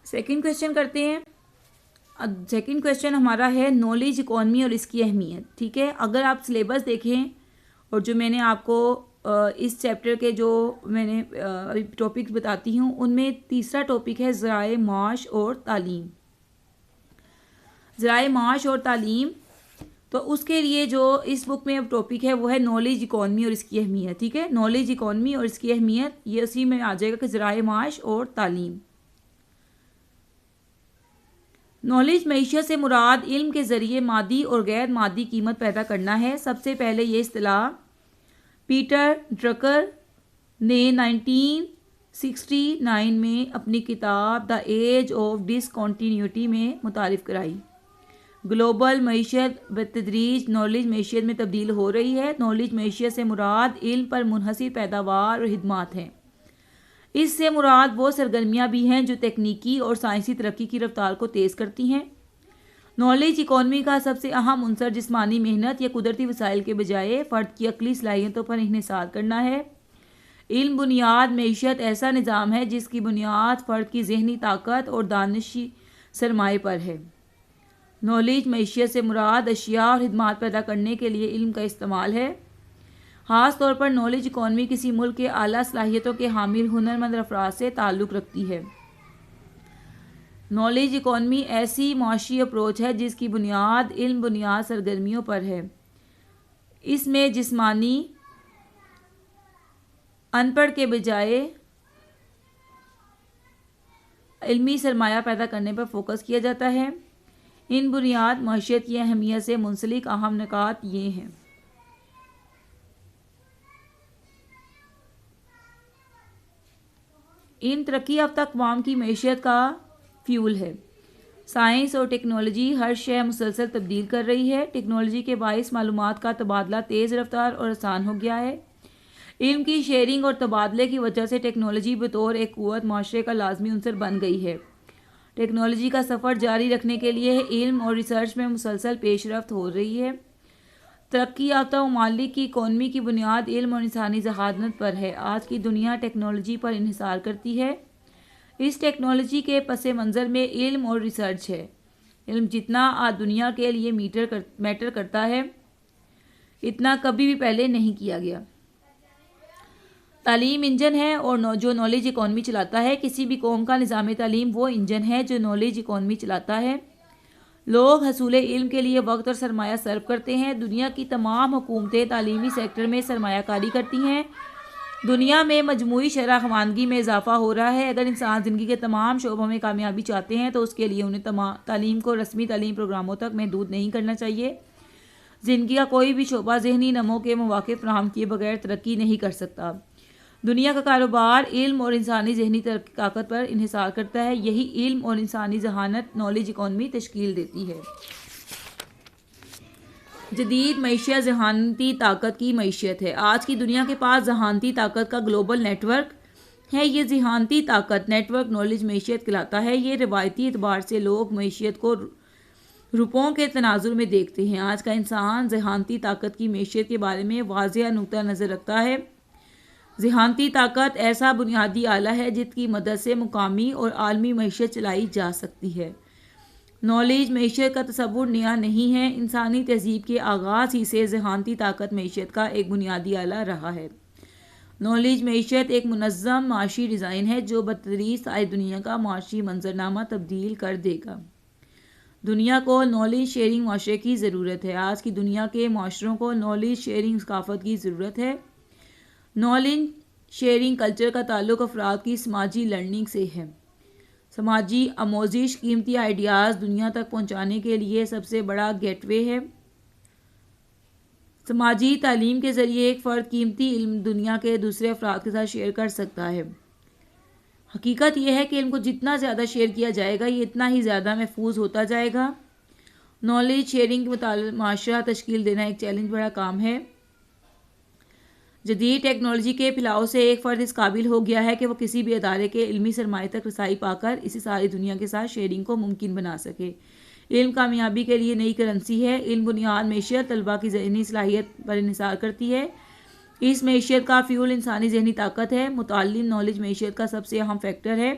Second question करते हैं। Second question हमारा है नॉलेज इकॉनमी और इसकी अहमियत। ठीक है, अगर आप सिलेबस देखें और जो मैंने आपको इस चैप्टर के जो मैंने अभी टॉपिक्स बताती हूँ उनमें तीसरा टॉपिक है ज़राए माश और तालीम। ज़राए माश और तालीम, तो उसके लिए जो इस बुक में अब टॉपिक है वो है नॉलेज इकॉनमी और इसकी अहमियत। ठीक है, नॉलेज इकॉनमी और इसकी अहमियत, ये उसी में आ जाएगा कि ज़राए माश और तालीम। नॉलेज मईशत से मुराद इल्म के ज़रिए मादी और गैर मादी कीमत पैदा करना है। सबसे पहले ये इस्तिलाह पीटर ड्रकर ने 1969 में अपनी किताब द एज ऑफ डिसकॉन्टीन्यूटी में मुतारिफ कराई। ग्लोबल मईशत बतदरीज नॉलेज मईशत में तब्दील हो रही है। नॉलेज मईशत से मुराद इल्म पर मुनहसिर पैदावार और खिदमात हैं। इससे मुराद वो सरगर्मियाँ भी हैं जो तकनीकी और साइंसी तरक्की की रफ्तार को तेज़ करती हैं। नॉलेज इकॉनमी का सबसे अहम अंसर जिस्मानी मेहनत या कुदरती वसाइल के बजाय फ़र्द की अक्ली सलाहियतों पर इन्हिसार करना है। इल्म बुनियाद मईशत ऐसा निज़ाम है जिसकी बुनियाद फ़र्द की जहनी ताकत और दानिशी सरमाए पर है। नॉलेज मईशत से मुराद अशिया और खिदमात पैदा करने के लिए इल्म का इस्तेमाल है। ख़ास तौर पर नॉलेज इकॉनमी किसी मुल्क के आला सलाहियतों के हामिल हुनरमंद अफराद से ताल्लुक़ रखती है। नॉलेज इकॉनमी ऐसी मुआशी अप्रोच है जिसकी बुनियाद इल्म बुनियाद सरगर्मियों पर है। इसमें जिस्मानी अनपढ़ के बजाय इल्मी सरमाया पैदा करने पर फोकस किया जाता है। इन बुनियाद मईशत की अहमियत से मुंसलिक अहम निकात ये हैं। इन तरक्की याफ्ता अक़वाम की मईशत का फ्यूल है। साइंस और टेक्नोलॉजी हर शय मुसलसल तब्दील कर रही है। टेक्नोलॉजी के बाइस मालूमात का तबादला तेज़ रफ्तार और आसान हो गया है। इल्म की शेयरिंग और तबादले की वजह से टेक्नोलॉजी बतौर एक क़ुव्वत माशरे का लाजमी अंसर बन गई है। टेक्नोलॉजी का सफ़र जारी रखने के लिए इल्म और रिसर्च में मुसलसल पेशरफ्त हो रही है। तरक्की याफ्ता ममालिक की इकॉनमी की बुनियाद इल्म और इंसानी जहादत पर है। आज की दुनिया टेक्नोलॉजी पर इन्हिसार करती है। इस टेक्नोलॉजी के पस मंज़र में इल्म और रिसर्च है। इल्म जितना आज दुनिया के लिए मैटर करता है इतना कभी भी पहले नहीं किया गया। तालीम इंजन है और जो नॉलेज इकॉनमी चलाता है। किसी भी कौम का निज़ाम तालीम वो इंजन है जो नॉलेज इकॉनमी चलाता है। लोग हसूल इल्म के लिए वक्त और सरमाया सर्व करते हैं। दुनिया की तमाम हुकूमतें तालीमी सेक्टर में सरमायाकारी करती हैं। दुनिया में मजमूई शरह खवानगी में इजाफा हो रहा है। अगर इंसान ज़िंदगी के तमाम शोबों में कामयाबी चाहते हैं तो उसके लिए उन्हें तालीम को रस्मी तालीम प्रोग्रामों तक महदूद नहीं करना चाहिए। ज़िंदगी का कोई भी शोबा ज़हनी नमो के मौक़े फराहम किए बगैर तरक्की नहीं कर सकता। दुनिया का कारोबार इल्म और इंसानी जहनी ताकत पर इन्हिसार करता है। यही इल्म और इंसानी जहानत नॉलेज इकॉनमी तश्कील देती है। जदीद मईशत जहानती ताकत की मईशत है। आज की दुनिया के पास जहानती ताकत का ग्लोबल नेटवर्क है। ये जहानती ताकत नेटवर्क नॉलेज मईशत कहलाता है। ये रिवायती एतबार से लोग मईशत को रुपयों के तनाजुर में देखते हैं। आज का इंसान जहानती ताकत की मईशत के बारे में वाज़ेह नुक्ता नज़र रखता है। जहानती ताकत ऐसा बुनियादी आला है जिसकी मदद से मुकामी और आलमी मईशत चलाई जा सकती है। नॉलेज मईशत का तसव्वुर नया नहीं है। इंसानी तहजीब के आगाज़ ही से जहानती ताकत मईशत का एक बुनियादी आला रहा है। नॉलेज मईशत एक मुनज़्ज़म माशी डिज़ाइन है जो बतदरीज सारी दुनिया का माशी मंजरनामा तब्दील कर देगा। दुनिया को नॉलेज शेयरिंग माशरे की ज़रूरत है। आज की दुनिया के माशरों को नॉलेज शेयरिंग सकाफ़त की ज़रूरत है। नॉलेज शेयरिंग कल्चर का ताल्लुक़ अफराद की समाजी लर्निंग से है। समाजी आमोजिश कीमती आइडियाज़ दुनिया तक पहुँचाने के लिए सबसे बड़ा गेटवे है। समाजी तालीम के ज़रिए एक फ़र्द कीमती इल्म दुनिया के दूसरे अफराद के साथ शेयर कर सकता है। हकीकत यह है कि इल्म को जितना ज़्यादा शेयर किया जाएगा ये इतना ही ज़्यादा महफूज होता जाएगा। नॉलेज शेयरिंग के मुताबिक माशरा तश्कील देना एक चैलेंज बड़ा काम है। जदीद टेक्नोलॉजी के फैलाव से एक फ़र्द इस काबिल हो गया है कि वह किसी भी अदारे के इल्मी सरमाए तक रसाई पाकर इसी सारी दुनिया के साथ शेयरिंग को मुमकिन बना सके। इल्म कामयाबी के लिए नई करेंसी है। इल्म बुनियाद मैशियत तलबा की ज़हनी सलाहियत पर इन्हिसार करती है। इस मैशियत का फ्यूल इंसानी ज़हनी ताकत है। मुतअल्लिम नॉलेज मैशियत का सबसे अहम फैक्टर है।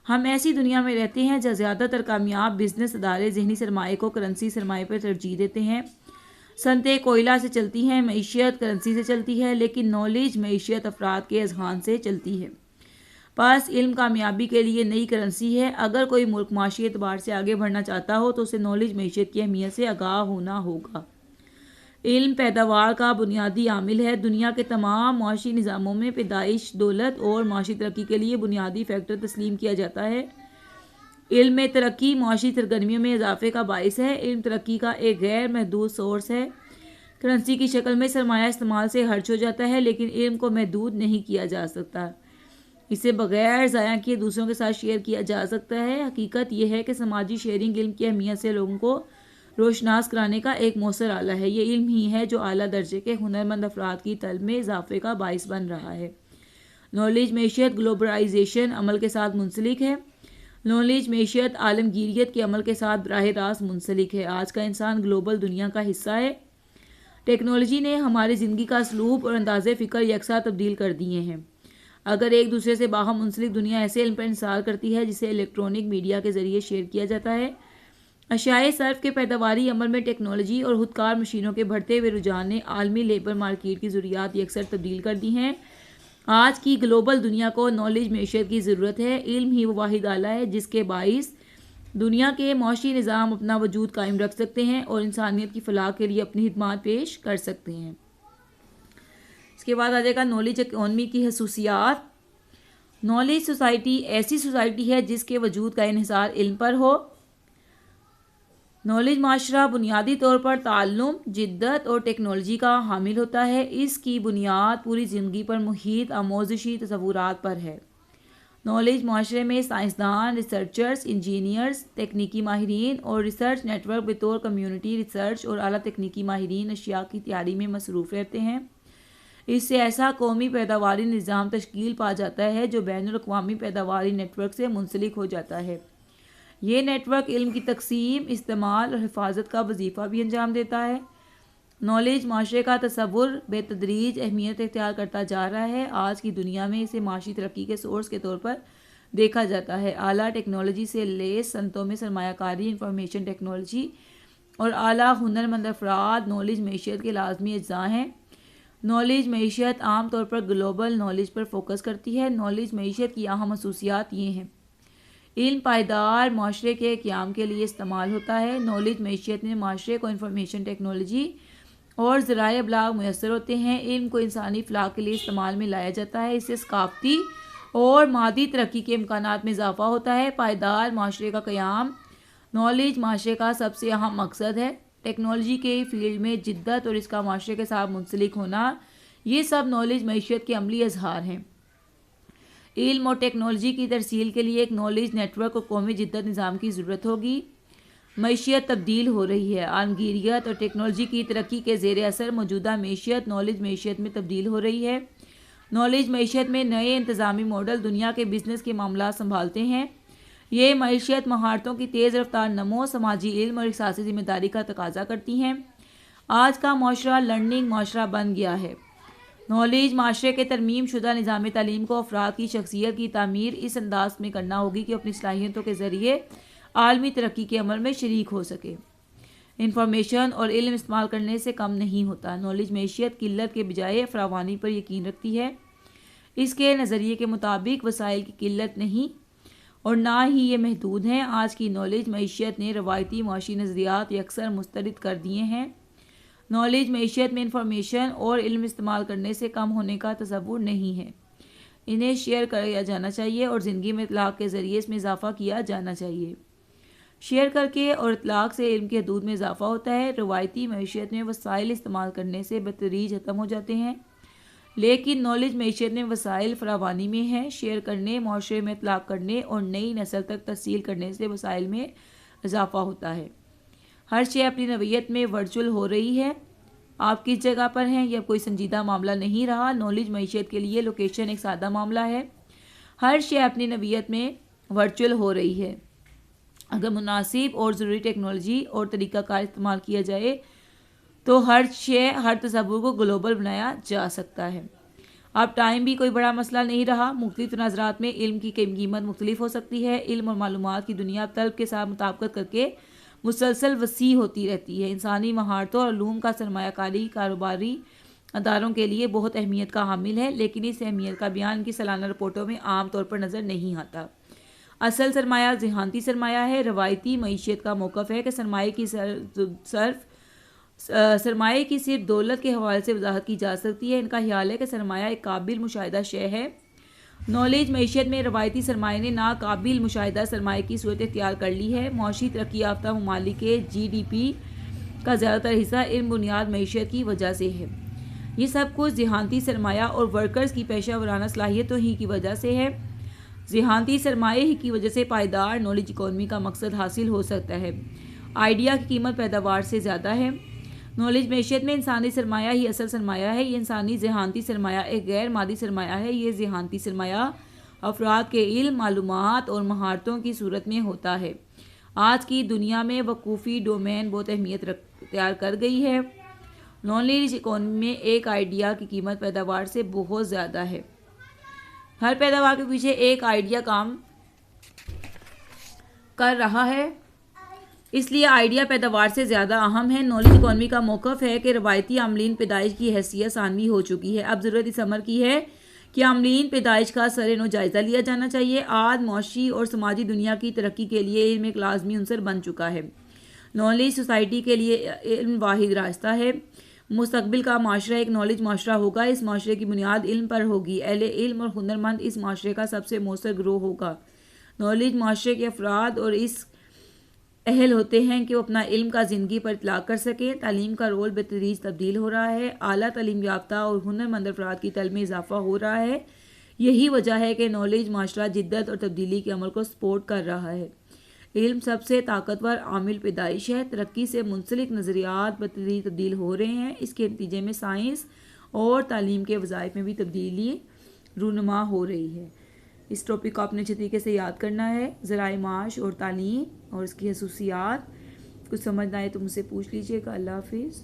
हम ऐसी दुनिया में रहते हैं जहाँ ज़्यादातर कामयाब बिजनेस अदारे ज़हनी सरमाए को करेंसी सरमाए पर तरजीह देते हैं। सनतें कोयला से चलती हैं, मईशियत करेंसी से चलती है, लेकिन नॉलेज मईशियत अफराद के अज़हान से चलती है। पास इल्म कामयाबी के लिए नई करेंसी है। अगर कोई मुल्क माशी एतबार से आगे बढ़ना चाहता हो तो उसे नॉलेज मईशियत की अहमियत से आगाह होना होगा। इल्म पैदावार का बुनियादी आमिल है। दुनिया के तमाम माशी निज़ामों में पैदाइश, दौलत और माशी तरक्की के लिए बुनियादी फैक्टर तस्लीम किया जाता है। इल्म में तरक्की माशी सरगर्मियों में इजाफे का बाइस है। इल्म तरक्की का एक गैर महदूद सोर्स है। करेंसी की शक्ल में सरमाया इस्तेमाल से खर्च हो जाता है, लेकिन इल्म को महदूद नहीं किया जा सकता। इसे बगैर ज़ाया किए दूसरों के साथ शेयर किया जा सकता है। हकीकत यह है कि समाजी शेयरिंग इल्म की अहमियत से लोगों को रोशनास कराने का एक मौसर आला है। ये इल्म ही है जो आला दर्जे के हुनरमंद अफराद की तलब में इजाफे का बाइस बन रहा है। नॉलेज मैशियत ग्लोबलाइजेशन अमल के साथ मुंसलिक है। नॉलेज मैशियत आलमगीरियत के अमल के साथ बराह रास्त मुंसलिक है। आज का इंसान ग्लोबल दुनिया का हिस्सा है। टेक्नोलॉजी ने हमारी ज़िंदगी का असलूब और अंदाज़े फ़िक्र यकसा तब्दील कर दिए हैं। अगर एक दूसरे से बाहम मुंसलिक दुनिया ऐसे इल्म पर इंसार करती है जिसे इलेक्ट्रॉनिक मीडिया के ज़रिए शेयर किया जाता है। अशाए सर्फ के पैदावारी अमल में टेक्नोलॉजी और खुदकार मशीनों के बढ़ते हुए रुझान ने आलमी लेबर मार्केट की ज़रूरियात यकसर तब्दील कर दी हैं। आज की ग्लोबल दुनिया को नॉलेज मैशियत की ज़रूरत है। इल्म ही वो वाहिद आला है जिसके बाइस दुनिया के मौशी निज़ाम अपना वजूद कायम रख सकते हैं और इंसानियत की फलाह के लिए अपनी खिदमत पेश कर सकते हैं। इसके बाद आ जाएगा नॉलेज इकॉनमी की खसूसियात। नॉलेज सोसाइटी ऐसी सोसाइटी है जिसके वजूद का इन्हिसार इल्म पर हो। नॉलेज माशरा बुनियादी तौर पर ताल्लुम, जिद्दत और टेक्नोलॉजी का हामिल होता है। इसकी बुनियाद पूरी ज़िंदगी पर मुहित आमोज़शी तसव्वुरात पर है। नॉलेज माशरे में साइंसदान, रिसर्चर्स, इंजीनियर्स, तकनीकी माहिरीन और रिसर्च नेटवर्क बतौर कम्यूनिटी रिसर्च और आला तकनीकी माहिरीन अशिया की तैयारी में मसरूफ़ रहते हैं। इससे ऐसा कौमी पैदावारी निज़ाम तश्कील पा जाता है जो बैनुल अक़वामी पैदावारी नेटवर्क से मुंसलिक हो जाता है। ये नेटवर्क इल्म की तकसीम, इस्तेमाल और हिफाजत का वजीफ़ा भी अंजाम देता है। नॉलेज माशरे का तसव्वुर बेतदरीज अहमियत इख्तियार करता जा रहा है। आज की दुनिया में इसे माशी तरक्की के सोर्स के तौर पर देखा जाता है। आला टेक्नोलॉजी से लेस सनतों में सरमायाकारी, इंफॉर्मेशन टेक्नोलॉजी और आला हुनरमंद अफराद नॉलेज मैशियत के लाजमी अज्जा हैं। नॉलेज मैशियत आम तौर पर ग्लोबल नॉलेज पर फोकस करती है। नॉलेज मैशियत की अहम खसूसियात ये हैं। इल्म पायदार माशरे के क़याम के लिए इस्तेमाल होता है। नॉलेज मैशियत में माशरे को इंफॉर्मेशन टेक्नोलॉजी और ज़राए अबलाग मुयसर होते हैं। इल्म को इंसानी फलाह के लिए इस्तेमाल में लाया जाता है। इससे सकाफ़ती और मादी तरक्की के इम्कानात में इजाफा होता है। पायदार माशरे का क़याम नॉलेज माशरे का सबसे अहम मकसद है। टेक्नोलॉजी के फील्ड में जिद्दत और इसका माशरे के साथ मुंसलिक होना, ये सब नॉलेज मैशियत के अमली अजहार हैं। इल्म और टेक्नोलॉजी की तरसील के लिए एक नॉलेज नेटवर्क और कौमी जिद्दत निज़ाम की ज़रूरत होगी। मैशियत तब्दील हो रही है। आलमगीरियत और टेक्नोलॉजी की तरक्की के ज़ेर असर मौजूदा मैशियत नॉलेज मैशियत में तब्दील हो रही है। नॉलेज मैशियत में नए इंतज़ामी मॉडल दुनिया के बिजनेस के मामला संभालते हैं। ये मैशियत महारतों की तेज़ रफ्तार नमो, समाजी इल्म और एहसासी ज़िम्मेदारी का तकाजा करती हैं। आज का माशरा लर्निंग माशरा बन गया है। नॉलेज माशरे के तरमीम शुदा निज़ाम तालीम को अफराद की शख्सियत की तामीर इस अंदाज में करना होगी कि अपनी सलाहियतों के ज़रिए आलमी तरक्की के अमल में शरीक हो सके। इंफॉर्मेशन और इल्म इस्तेमाल करने से कम नहीं होता। नॉलेज मैशियत किल्लत के बजाय फरावानी पर यकीन रखती है। इसके नज़रिए के मुताबिक वसाइल की किल्लत नहीं और ना ही ये महदूद हैं। आज की नॉलेज मैशियत ने रवायती माशी नज़रियात यकसर मुस्तरद कर दिए हैं। नॉलेज मैशियत में इंफॉर्मेशन और इल्म इस्तेमाल करने से कम होने का तसव्वुर नहीं है। इन्हें शेयर किया जाना चाहिए और ज़िंदगी में इतलाक़ के ज़रिए इसमें इजाफ़ा किया जाना चाहिए। शेयर करके और इतलाक़ से इल्म के हदूद में इजाफ़ा होता है। रवायती मैशियत में वसाइल इस्तेमाल करने से बतदरीज ख़त्म हो जाते हैं, लेकिन नॉलेज मैशियत में वसाइल फरावानी में है। शेयर करने, माशरे में इतलाक़ करने और नई नस्ल तक तस्सील करने से वसाइल में इजाफ़ा होता है। हर शय अपनी नवीयत में वर्चुअल हो रही है। आप किस जगह पर हैं यह कोई संजीदा मामला नहीं रहा। नॉलेज मैशियत के लिए लोकेशन एक सादा मामला है। हर शय अपनी नवीयत में वर्चुअल हो रही है। अगर मुनासिब और ज़रूरी टेक्नोलॉजी और तरीक़ाकार इस्तेमाल किया जाए तो हर शय, हर तसव्वुर को ग्लोबल बनाया जा सकता है। अब टाइम भी कोई बड़ा मसला नहीं रहा। मुख्तलिफ तनाज़रात में इल्म की कीमत मुख्तलिफ हो सकती है। इल्म और मालूमात की दुनिया तलब के साथ मुताबिकत करके मुसलसल वसी होती रहती है। इंसानी महारतों और उलूम का सरमायाकारी कारोबारी अदारों के लिए बहुत अहमियत का हामिल है, लेकिन इस अहमियत का बयान इनकी सालाना रिपोर्टों में आम तौर पर नज़र नहीं आता। असल सरमाया ज़िहानती सरमाया है। रवायती मईशत का मौक़िफ़ है कि सरमाए की सिर्फ दौलत के हवाले से वजाहत की जा सकती है। इनका ख्याल है कि सरमाया एक काबिल मुशाहिदा शय है। नॉलेज मईशत में रवायती सरमाए ने नाकाबिल मुशाहिदा सरमाए की सूरत इख्तियार कर ली है। मुआशी तरक्की याफ्ता ममालिक के GDP का ज़्यादातर हिस्सा इल्म बुनियाद मईशत की वजह से है। ये सब कुछ ज़िहानती सरमाया और वर्कर्स की पेशा वराना सलाहियतों ही की वजह से है। ज़िहानती सरमाए ही की वजह से पायदार नॉलेज इकॉनमी का मकसद हासिल हो सकता है। आइडिया की कीमत पैदावार से ज़्यादा है। नॉलेज मैशियत में इंसानी सरमाया ही असल सरमाया है। ये इंसानी ज़िहानती सरमाया एक गैर मादी सरमाया है। ये ज़िहानती सरमाया अफराद के इल्म, मालूमात और महारतों की सूरत में होता है। आज की दुनिया में वकूफ़ी डोमेन बहुत अहमियत इख्तियार कर गई है। नॉलेज इकॉनमी में एक आइडिया की कीमत पैदावार से बहुत ज़्यादा है। हर पैदावार के पीछे एक आइडिया काम कर रहा है, इसलिए आइडिया पैदावार से ज़्यादा अहम है। नॉलेज इकॉनमी का मौक़िफ़ है कि रवायती अमलीन पैदाइश की हैसियत सानवी हो चुकी है। अब ज़रूरत इस अमर की है कि अमलीन पैदाइश का सर-ए-नौ जायज़ा लिया जाना चाहिए। आज मुआशी और समाजी दुनिया की तरक्की के लिए इल्म एक लाजमी अंसर बन चुका है। नॉलेज सोसाइटी के लिए इल्म वाहिद रास्ता है। मुस्तकबिल का माशरा एक नॉलेज माशरा होगा। इस माशरे की बुनियाद इल्म पर होगी। अहले इल्म और हुनरमंद इस माशरे का सबसे मौसर ग्रोह होगा। नॉलेज माशरे के अफराद और इस अहल होते हैं कि वो अपना इल्म का ज़िंदगी पर इतलाक़ कर सकें। तालीम का रोल बेतदरीज तब्दील हो रहा है। आला तालीम याफ्ता और हुनरमंद अफराद की तलब में इजाफा हो रहा है। यही वजह है कि नॉलेज माशरा जिद्दत और तब्दीली के अमल को सपोर्ट कर रहा है। इल्म सबसे ताकतवर आमिल पैदाइश है। तरक्की से मुंसलिक नज़रियात बेतदरीज तब्दील हो रहे हैं। इसके नतीजे में साइंस और तालीम के वज़ाइफ में भी तब्दीली रूनुमा हो रही है। इस टॉपिक को आपने अच्छे तरीके से याद करना है। ज़राए माश और तालीम और इसकी खसूसियात कुछ समझना है तो मुझसे पूछ लीजिएगा। अल्लाह हाफिज़।